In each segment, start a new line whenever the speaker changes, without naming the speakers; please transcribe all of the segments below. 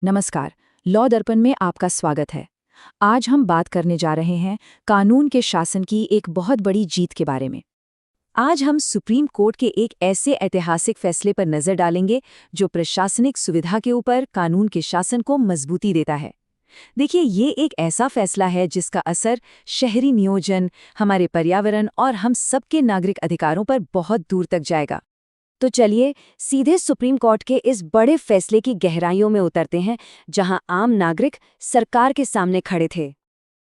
नमस्कार। लॉ दर्पण में आपका स्वागत है। आज हम बात करने जा रहे हैं कानून के शासन की एक बहुत बड़ी जीत के बारे में। आज हम सुप्रीम कोर्ट के एक ऐसे ऐतिहासिक फैसले पर नजर डालेंगे जो प्रशासनिक सुविधा के ऊपर कानून के शासन को मजबूती देता है। देखिए, ये एक ऐसा फैसला है जिसका असर शहरी नियोजन, हमारे पर्यावरण और हम सबके नागरिक अधिकारों पर बहुत दूर तक जाएगा। तो चलिए सीधे सुप्रीम कोर्ट के इस बड़े फैसले की गहराइयों में उतरते हैं, जहां आम नागरिक सरकार के सामने खड़े थे।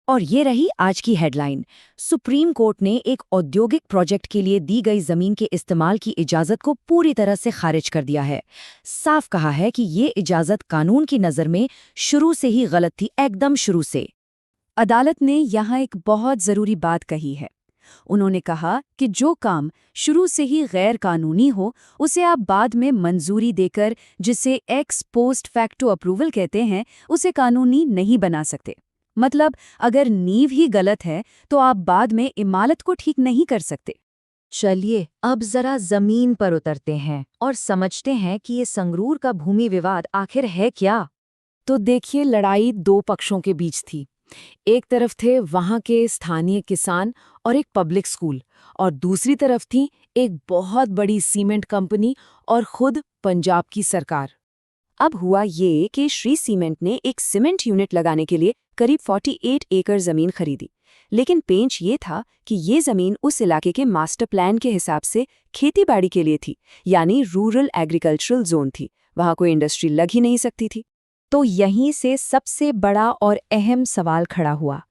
और ये रही आज की हेडलाइन। सुप्रीम कोर्ट ने एक औद्योगिक प्रोजेक्ट के लिए दी गई जमीन के इस्तेमाल की इजाजत को पूरी तरह से खारिज कर दिया है। साफ कहा है कि ये इजाजत कानून की नज़र में शुरू से ही गलत थी, एकदम शुरू से। अदालत ने यहाँ एक बहुत ज़रूरी बात कही है। उन्होंने कहा कि जो काम शुरू से ही गैर कानूनी हो, उसे आप बाद में मंजूरी देकर, जिसे एक्स पोस्ट फैक्टो अप्रूवल कहते हैं, उसे कानूनी नहीं बना सकते। मतलब अगर नींव ही गलत है तो आप बाद में इमारत को ठीक नहीं कर सकते। चलिए अब जरा जमीन पर उतरते हैं और समझते हैं कि ये संगरूर का भूमि विवाद आखिर है क्या। तो देखिए, लड़ाई दो पक्षों के बीच थी। एक तरफ थे वहां के स्थानीय किसान और एक पब्लिक स्कूल, और दूसरी तरफ थी एक बहुत बड़ी सीमेंट कंपनी और खुद पंजाब की सरकार। अब हुआ ये कि श्री सीमेंट ने एक सीमेंट यूनिट लगाने के लिए करीब 48 एकड़ जमीन खरीदी। लेकिन पेंच ये था कि ये जमीन उस इलाके के मास्टर प्लान के हिसाब से खेतीबाड़ी के लिए थी, यानी रूरल एग्रीकल्चरल जोन थी। वहां कोई इंडस्ट्री लग ही नहीं सकती थी। तो यहीं से सबसे बड़ा और अहम सवाल खड़ा हुआ।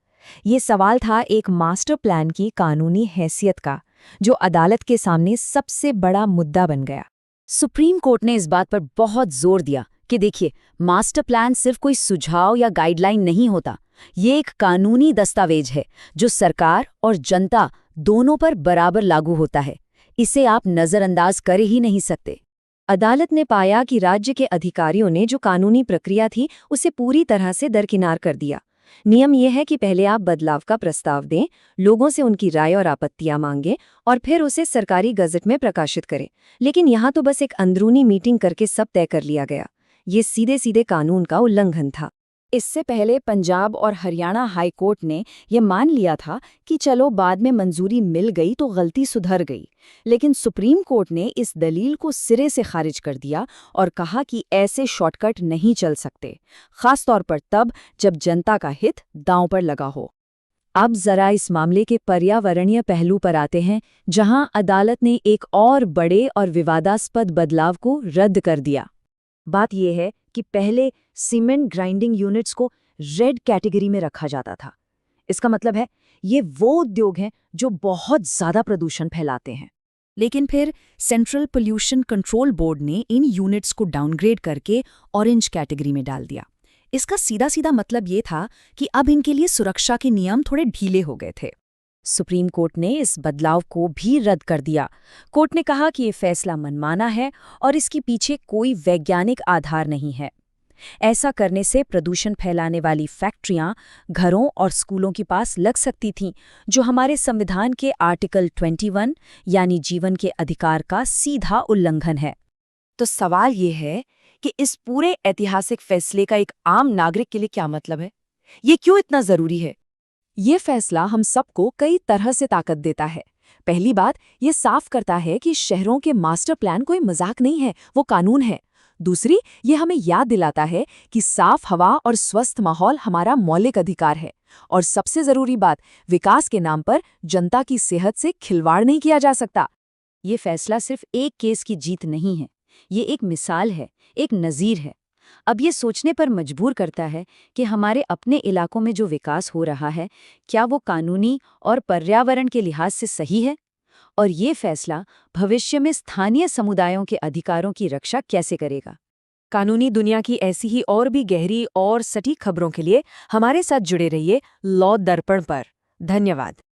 ये सवाल था एक मास्टर प्लान की कानूनी हैसियत का, जो अदालत के सामने सबसे बड़ा मुद्दा बन गया। सुप्रीम कोर्ट ने इस बात पर बहुत जोर दिया कि देखिए, मास्टर प्लान सिर्फ कोई सुझाव या गाइडलाइन नहीं होता। ये एक कानूनी दस्तावेज है जो सरकार और जनता दोनों पर बराबर लागू होता है। इसे आप नज़रअंदाज कर ही नहीं सकते। अदालत ने पाया कि राज्य के अधिकारियों ने जो कानूनी प्रक्रिया थी उसे पूरी तरह से दरकिनार कर दिया। नियम यह है कि पहले आप बदलाव का प्रस्ताव दें, लोगों से उनकी राय और आपत्तियां मांगें और फिर उसे सरकारी गज़ट में प्रकाशित करें। लेकिन यहाँ तो बस एक अंदरूनी मीटिंग करके सब तय कर लिया गया। ये सीधे सीधे कानून का उल्लंघन था। इससे पहले पंजाब और हरियाणा हाई कोर्ट ने यह मान लिया था कि चलो बाद में मंजूरी मिल गई तो गलती सुधर गई। लेकिन सुप्रीम कोर्ट ने इस दलील को सिरे से खारिज कर दिया और कहा कि ऐसे शॉर्टकट नहीं चल सकते, खास तौर पर तब जब जनता का हित दांव पर लगा हो। अब जरा इस मामले के पर्यावरणीय पहलू पर आते हैं, जहां अदालत ने एक और बड़े और विवादास्पद बदलाव को रद्द कर दिया। बात यह है कि पहले सीमेंट ग्राइंडिंग यूनिट्स को रेड कैटेगरी में रखा जाता था। इसका मतलब है ये वो उद्योग हैं जो बहुत ज्यादा प्रदूषण फैलाते हैं। लेकिन फिर सेंट्रल पोल्यूशन कंट्रोल बोर्ड ने इन यूनिट्स को डाउनग्रेड करके ऑरेंज कैटेगरी में डाल दिया। इसका सीधा सीधा मतलब ये था कि अब इनके लिए सुरक्षा के नियम थोड़े ढीले हो गए थे। सुप्रीम कोर्ट ने इस बदलाव को भी रद्द कर दिया। कोर्ट ने कहा कि ये फैसला मनमाना है और इसके पीछे कोई वैज्ञानिक आधार नहीं है। ऐसा करने से प्रदूषण फैलाने वाली फैक्ट्रियां घरों और स्कूलों के पास लग सकती थीं, जो हमारे संविधान के आर्टिकल 21 यानी जीवन के अधिकार का सीधा उल्लंघन है। तो सवाल ये है कि इस पूरे ऐतिहासिक फैसले का एक आम नागरिक के लिए क्या मतलब है? ये क्यों इतना जरूरी है? ये फैसला हम सबको कई तरह से ताकत देता है। पहली बात, ये साफ करता है कि शहरों के मास्टर प्लान कोई मजाक नहीं है, वो कानून है। दूसरी, ये हमें याद दिलाता है कि साफ हवा और स्वस्थ माहौल हमारा मौलिक अधिकार है। और सबसे जरूरी बात, विकास के नाम पर जनता की सेहत से खिलवाड़ नहीं किया जा सकता। ये फैसला सिर्फ एक केस की जीत नहीं है, ये एक मिसाल है, एक नज़ीर है। अब ये सोचने पर मजबूर करता है कि हमारे अपने इलाकों में जो विकास हो रहा है, क्या वो कानूनी और पर्यावरण के लिहाज से सही है? और ये फैसला भविष्य में स्थानीय समुदायों के अधिकारों की रक्षा कैसे करेगा? कानूनी दुनिया की ऐसी ही और भी गहरी और सटीक खबरों के लिए हमारे साथ जुड़े रहिए लॉ दर्पण पर। धन्यवाद।